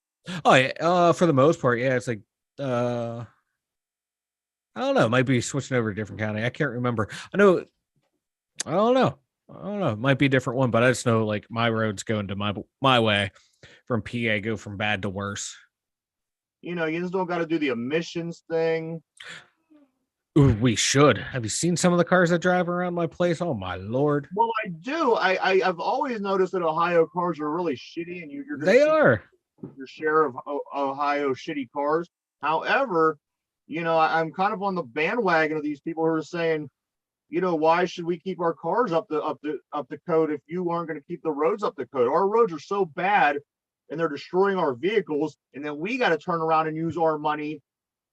Oh yeah, for the most part, yeah. It's like I don't know. It might be switching over to a different county. I can't remember. I don't know. It might be a different one, but I just know like my roads going to my way from PA go from bad to worse. You just don't got to do the emissions thing. Ooh, we should. Have you seen some of the cars that drive around my place? Oh my Lord. Well, I do. I've always noticed that Ohio cars are really shitty, and you're they are your share of Ohio shitty cars. However, I'm kind of on the bandwagon of these people who are saying, why should we keep our cars up the code if you aren't going to keep the roads up the code? Our roads are so bad, and they're destroying our vehicles, and then we got to turn around and use our money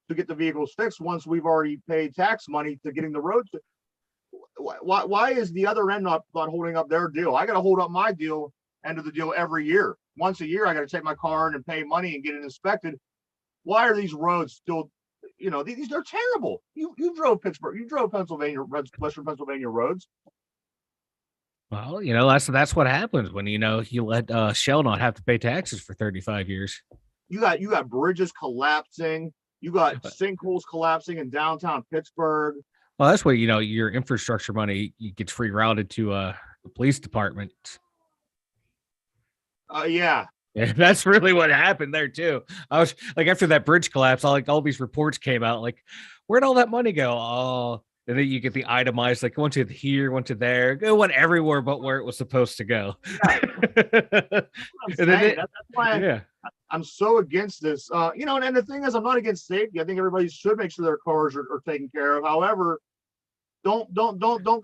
to get the vehicles fixed once we've already paid tax money to getting the roads. Why is the other end not holding up their deal? I got to hold up my end of the deal every year. Once a year, I got to take my car in and pay money and get it inspected. Why are these roads still, they're terrible. You drove Pittsburgh, you drove Pennsylvania, Western Pennsylvania roads. Well, that's what happens when you let Shell not have to pay taxes for 35 years. You got bridges collapsing. You got sinkholes collapsing in downtown Pittsburgh. Well, that's where your infrastructure money gets rerouted to the police department. Yeah, that's really what happened there too. I was like, after that bridge collapse, all these reports came out. Like, where'd all that money go? And then you get the itemized, like, went to here, went to there, it went everywhere but where it was supposed to go. Yeah. That's why I'm so against this. And the thing is, I'm not against safety. I think everybody should make sure their cars are taken care of. However, don't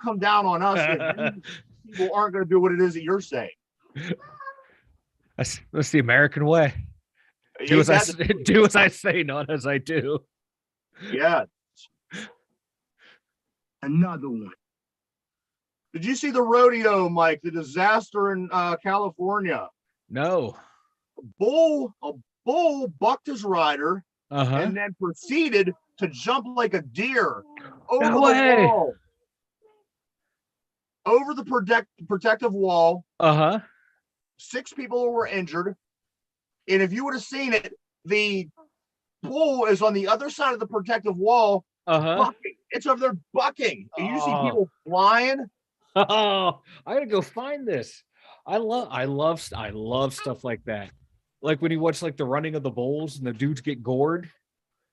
come down on us if people aren't going to do what it is that you're saying. That's the American way. Do as I say, not as I do. Yeah. Another one. Did you see the rodeo, Mike? The disaster in California? No. A bull bucked his rider and then proceeded to jump like a deer over the wall. Over the protective wall. 6 people were injured. And if you would have seen it, the bull is on the other side of the protective wall. Bucking. It's over there bucking. And you see people flying. Oh, I gotta go find this. I love stuff like that. Like when you watch like the running of the bulls and the dudes get gored.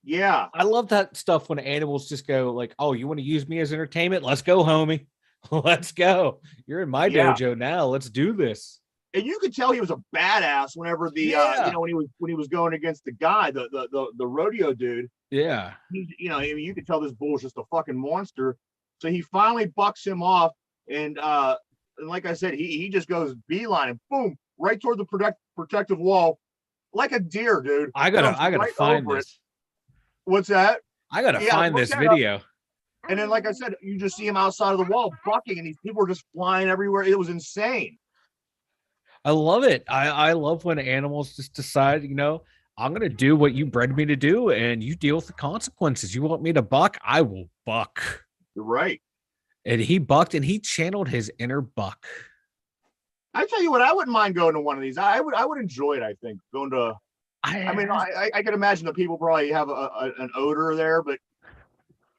Yeah. I love that stuff when animals just go like, oh, you want to use me as entertainment? Let's go, homie. Let's go. You're in my dojo now. Let's do this. And you could tell he was a badass whenever when he was going against the guy, the rodeo dude. Yeah. You could tell this bull was just a fucking monster. So he finally bucks him off, and like I said, he just goes beeline and boom, right toward the protective wall, like a deer, dude. I gotta find this. What's that? I gotta find this video. And then, like I said, you just see him outside of the wall bucking, and these people are just flying everywhere. It was insane. I love it. I love when animals just decide, I'm going to do what you bred me to do, and you deal with the consequences. You want me to buck? I will buck. You're right. And he bucked and he channeled his inner Buck. I tell you what, I wouldn't mind going to one of these. I would enjoy it. I think going to. I can imagine that people probably have an odor there, but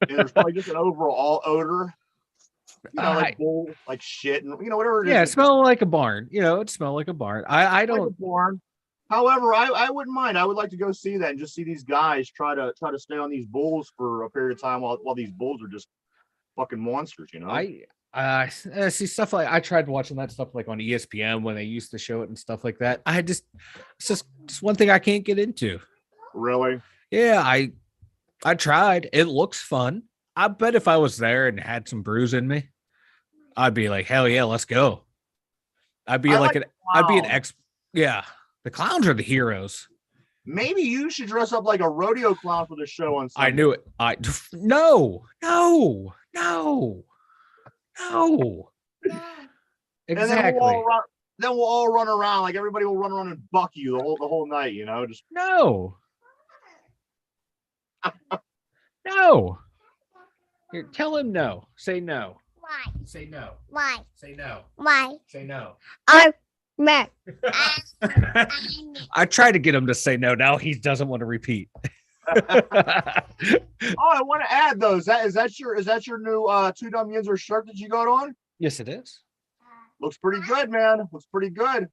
there's probably just an overall odor. Like bull, like shit, and whatever it is. Yeah, it smelled like a barn. It smelled like a barn. I don't. Like a barn. However, I wouldn't mind. I would like to go see that and just see these guys try to stay on these bulls for a period of time while these bulls are just fucking monsters. I see stuff like I tried watching that stuff like on ESPN when they used to show it and stuff like that. It's just one thing I can't get into. Really? Yeah, I tried. It looks fun. I bet if I was there and had some brews in me, I'd be like, hell yeah, let's go. I'd be yeah. The clowns are the heroes. Maybe you should dress up like a rodeo clown for the show on Sunday. I knew it. No. Exactly. Then we'll all run around, like everybody will run around and buck you the whole night, just no. No. Here, tell him no. Say no. Why? Say no. Why? Say no. Why? Say no. I'm mad. I tried to get him to say no. Now he doesn't want to repeat. Oh, I want to add those. Is that your new Two Dum Yinzers shirt that you got on? Yes, it is. Looks pretty good, man. Looks pretty good.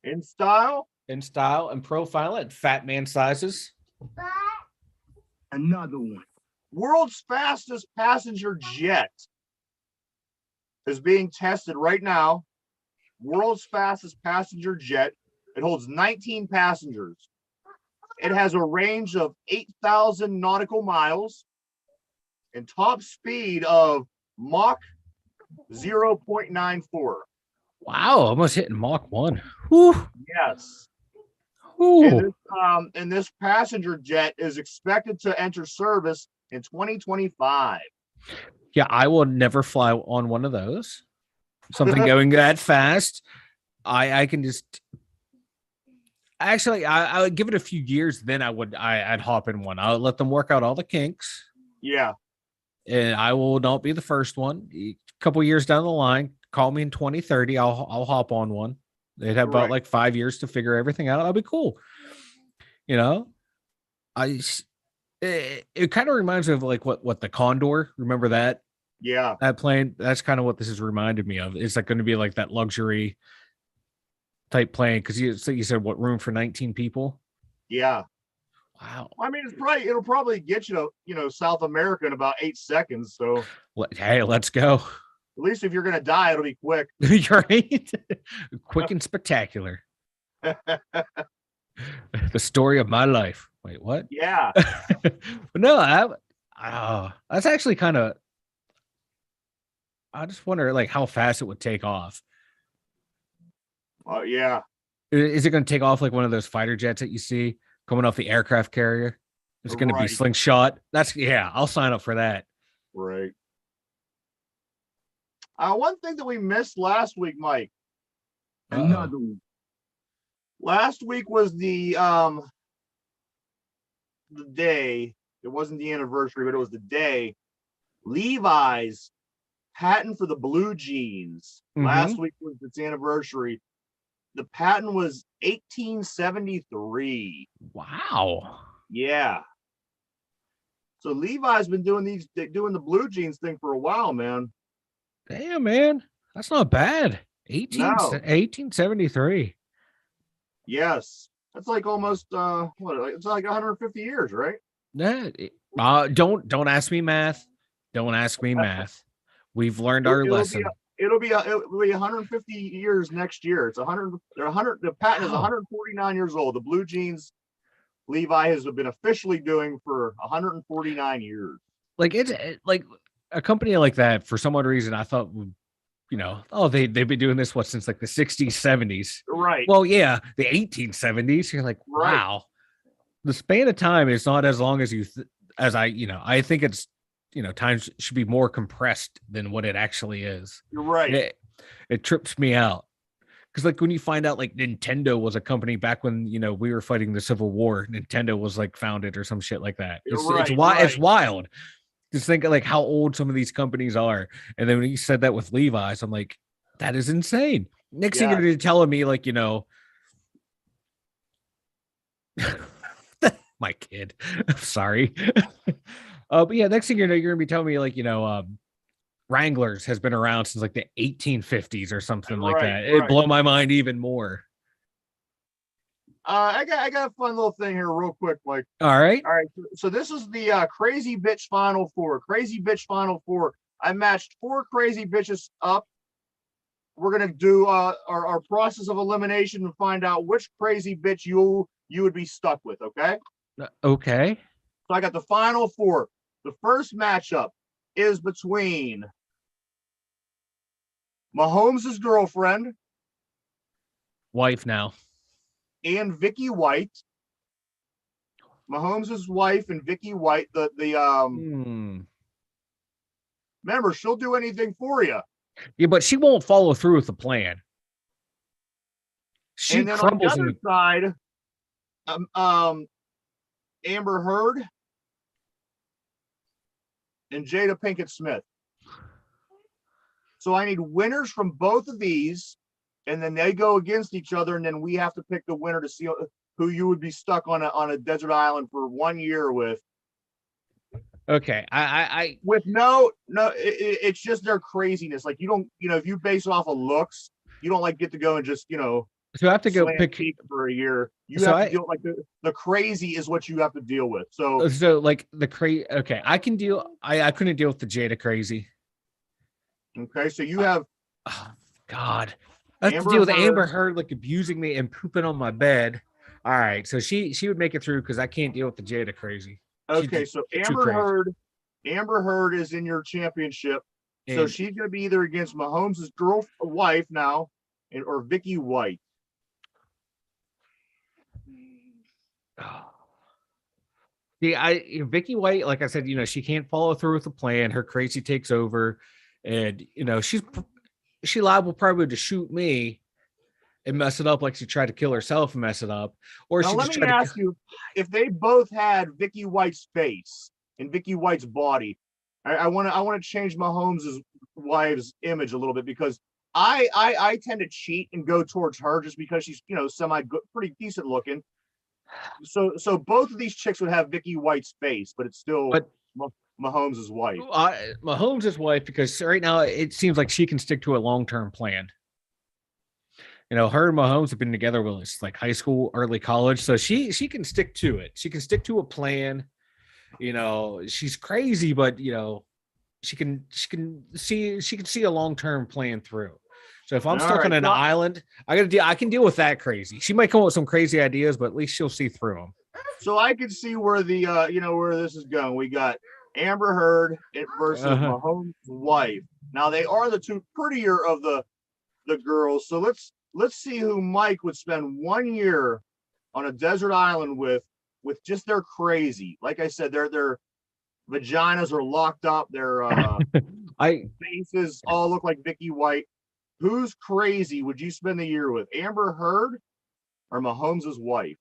In style And profile it. Fat man sizes. Another one. World's fastest passenger jet is being tested right now. World's fastest passenger jet. It holds 19 passengers. It has a range of 8,000 nautical miles and top speed of Mach 0.94. Wow, almost hitting Mach 1. Whew. Yes. Ooh. And this passenger jet is expected to enter service in 2025. Yeah, I will never fly on one of those. Something going that fast. I can just actually I would give it a few years, then I'd hop in one. I'll let them work out all the kinks. Yeah. And I will not be the first one. A couple years down the line, call me in 2030. I'll hop on one. They'd have about like 5 years to figure everything out. That'll be cool. It kind of reminds me of like what the Condor. Remember that? Yeah. That plane. That's kind of what this has reminded me of. It's like going to be like that luxury type plane because you said what, room for 19 people? Yeah. Wow. I mean, it'll probably get you to South America in about 8 seconds. So hey, let's go. At least if you're gonna die, it'll be quick. You're right. Quick and spectacular. The story of my life. Wait, what? Yeah. No, that's actually kind of. I just wonder, like, how fast it would take off. Oh yeah. Is it going to take off like one of those fighter jets that you see coming off the aircraft carrier? It's going to be slingshot. I'll sign up for that. Right. One thing that we missed last week, Mike. Another one. Last week was the day. It wasn't the anniversary, but it was the day. Levi's patent for the blue jeans. Mm-hmm. Last week was its anniversary. The patent was 1873. Wow. Yeah. So Levi's been doing the blue jeans thing for a while, man. Damn, man. That's not bad. 1873. Yes. That's like almost it's like 150 years, right? Don't ask me math. Don't ask me math. We've learned our lesson. It'll be 150 years next year. It's 100. The patent is 149 years old. The blue jeans Levi has been officially doing for 149 years. Like it's like a company like that. For some odd reason, I thought, they've been doing this since like the 60s, 70s. Right. Well, yeah, the 1870s. You're like, wow. The span of time is not as long as I think it's. Times should be more compressed than what it actually is. You're right. It trips me out. Because like when you find out like Nintendo was a company back when, we were fighting the Civil War, Nintendo was like founded or some shit like that. It's wild. Just think of like how old some of these companies are. And then when you said that with Levi's, I'm like, that is insane. Next thing you're telling me, like, my kid. I'm sorry. But yeah, next thing you know, you're gonna be telling me like, Wranglers has been around since like the 1850s or something like that. It blow my mind even more. I got a fun little thing here real quick, Mike. All right. So this is the Crazy Bitch Final Four. Crazy Bitch Final Four. I matched 4 crazy bitches up. We're gonna do our process of elimination and find out which crazy bitch you would be stuck with. Okay. Okay. So I got the Final Four. The first matchup is between Mahomes' girlfriend, wife now, and Vicky White. Mahomes' wife and Vicky White. Remember, she'll do anything for you. Yeah, but she won't follow through with the plan. She and then crumbles on the other side, Amber Heard and Jada Pinkett Smith. So I need winners from both of these, and then they go against each other, and then we have to pick the winner to see who you would be stuck on a desert island for 1 year with. Okay, I with it's just their craziness. Like you don't, if you base it off of looks, you don't like get to go and just, So I have to go pick for a year. You have to deal like the crazy is what you have to deal with. So like the crazy. Okay, I can deal. I couldn't deal with the Jada crazy. Okay, so you have. Oh, God, I have to deal with Amber Heard like abusing me and pooping on my bed. All right, so she would make it through because I can't deal with the Jada crazy. Okay, so Amber Heard is in your championship. So she's going to be either against Mahomes' wife now, or Vicky White. See, Vicky White, like I said, she can't follow through with the plan. Her crazy takes over, and she liable probably to shoot me and mess it up like she tried to kill herself and mess it up. Or now, she let just me ask you, if they both had Vicky White's face and Vicky White's body, I want to change Mahomes' wife's image a little bit, because I tend to cheat and go towards her just because she's semi good, pretty decent looking. So both of these chicks would have Vicky White's face, but it's still Mahomes' wife. Mahomes' wife, because right now it seems like she can stick to a long-term plan. Her and Mahomes have been together with like high school, early college, so she can stick to it. She can stick to a plan. She's crazy, but she can see a long-term plan through. So if I'm stuck on an island, I can deal with that crazy. She might come up with some crazy ideas, but at least she'll see through them. So I can see where the where this is going. We got Amber Heard versus Mahomes' wife. Now they are the two prettier of the girls. So let's see who Mike would spend 1 year on a desert island with just their crazy. Like I said, their vaginas are locked up. Their faces all look like Vicky White. Who's crazy would you spend the year with? Amber Heard or Mahomes' wife?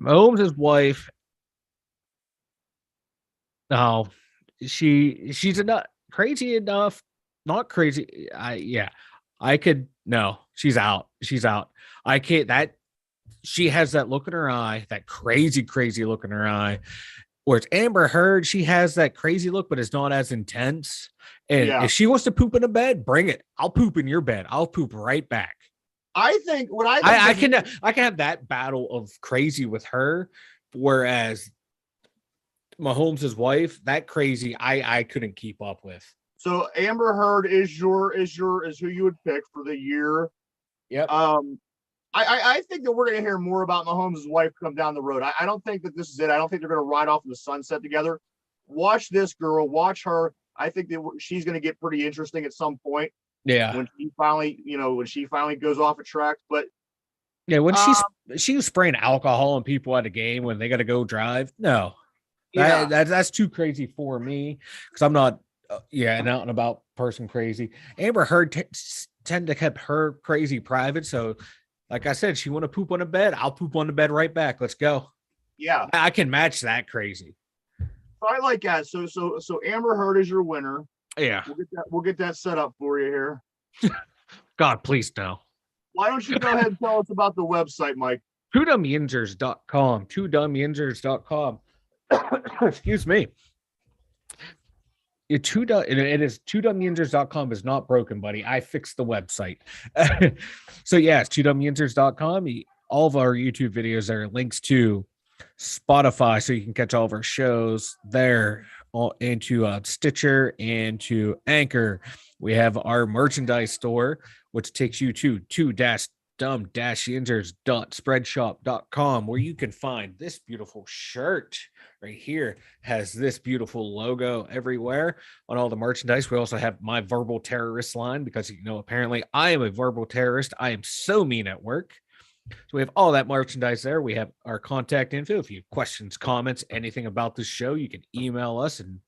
Mahomes' wife. No, she's enough crazy enough. Not crazy. I could. No, she's out. She's out. I can't. She has that look in her eye, that crazy look in her eye. Whereas Amber Heard, she has that crazy look, but it's not as intense. And if she wants to poop in a bed, bring it. I'll poop in your bed. I'll poop right back. I think I can have that battle of crazy with her, whereas Mahomes' wife, that crazy, I couldn't keep up with. So Amber Heard is who you would pick for the year. Yep. I think that we're going to hear more about Mahomes' wife come down the road. I don't think that this is it. I don't think they're going to ride off in the sunset together. Watch this girl. Watch her. I think that she's going to get pretty interesting at some point. Yeah. When she finally goes off a track. But yeah, when she was spraying alcohol on people at a game when they got to go drive. No, that's too crazy for me, because I'm not. An out and about person crazy. Amber Heard tend to keep her crazy private. So, like I said, she want to poop on a bed. I'll poop on the bed right back. Let's go. Yeah, I can match that crazy. So I like that. So Amber Heard is your winner. Yeah. We'll get that set up for you here. God, please no. Why don't you go ahead and tell us about the website, Mike? Dumyinzers.com. Dumyinzers.com. Excuse me. It is dumyinzers.com is not broken, buddy. I fixed the website. So yeah, it's dumyinzers.com. All of our YouTube videos there are links to Spotify, so you can catch all of our shows there, into Stitcher and to Anchor. We have our merchandise store, which takes you to dum-yinzers.spreadshop.com, where you can find this beautiful shirt right here. Has this beautiful logo everywhere on all the merchandise. We also have my verbal terrorist line, because apparently I am a verbal terrorist. I am so mean at work. So we have all that merchandise there. We have our contact info. If you have questions, comments, anything about this show, you can email us, and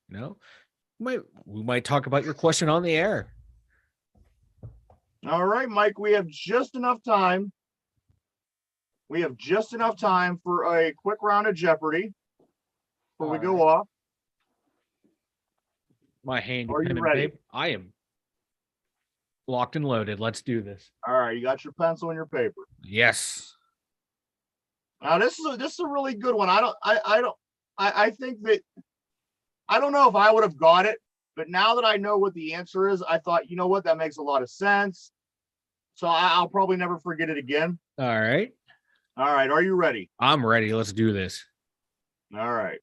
we might talk about your question on the air. All right, Mike, we have just enough time. We have just enough time for a quick round of Jeopardy before we go off. My handy Are you pen and ready? paper. I am locked and loaded. Let's do this. All right, you got your pencil and your paper. Yes. Now this is a really good one. I think that I don't know if I would have got it, but now that I know what the answer is, I thought, you know what, that makes a lot of sense. So I'll probably never forget it again. All right. All right, are you ready? I'm ready. Let's do this. All right.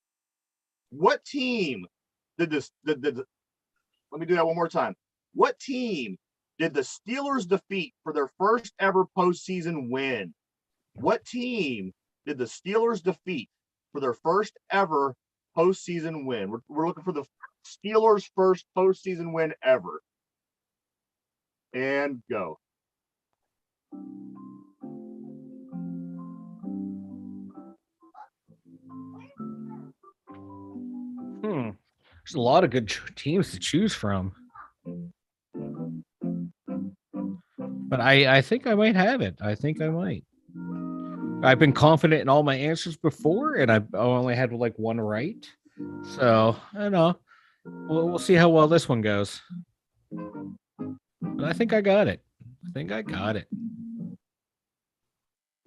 What team did this? Let me do that one more time. What team did the Steelers defeat for their first ever postseason win? What team did the Steelers defeat for their first ever postseason win? We're looking for the Steelers' first postseason win ever. And go. There's a lot of good teams to choose from. But I think I might have it. I think I might. I've been confident in all my answers before, and I've only had like one right. So I don't know. We'll see how well this one goes. But I think I got it.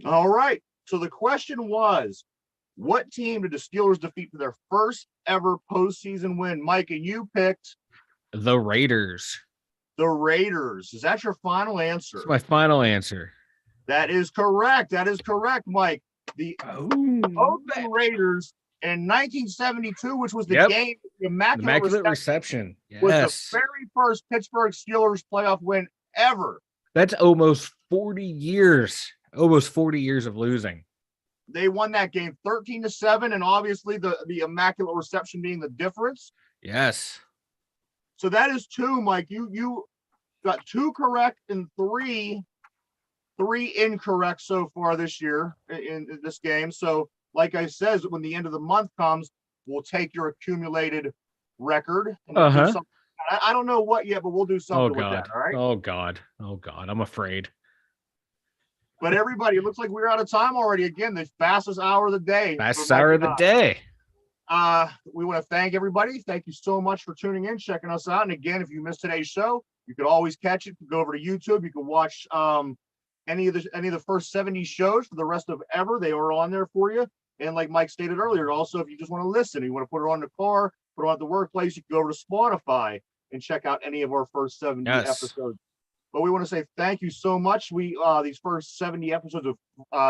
All right. So the question was, what team did the Steelers defeat for their first ever postseason win? Micah, you picked the Raiders. The Raiders. Is that your final answer? That's my final answer. That is correct. Mike. The Oakland Raiders in 1972, which was the game, the Immaculate Reception. Yes. Was the very first Pittsburgh Steelers playoff win ever. That's almost 40 years. Almost 40 years of losing. They won that game 13-7, and obviously the Immaculate Reception being the difference. Yes. So that is 2, Mike. You got 2 correct and 3 incorrect so far this year in this game. So, like I said, when the end of the month comes, we'll take your accumulated record. And I don't know what yet, but we'll do something with that. All right. Oh God. I'm afraid. But everybody, it looks like we're out of time already. Again, the fastest hour of the day. Fastest hour of the day. We want to thank everybody. Thank you so much for tuning in, checking us out. And again, if you missed today's show, you could always catch it. Go over to YouTube. You can watch any of the first 70 shows for the rest of ever. They are on there for you. And like Mike stated earlier, also, if you just want to listen, you want to put it on the car, put it on at the workplace, you can go over to Spotify and check out any of our first 70 episodes. But we want to say thank you so much. We these first 70 episodes of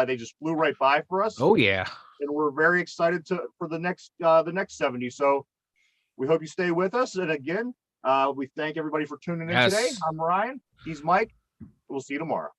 they just flew right by for us. Oh yeah. And we're very excited for the next 70. So we hope you stay with us. And again, we thank everybody for tuning in today. I'm Ryan. He's Mike. We'll see you tomorrow.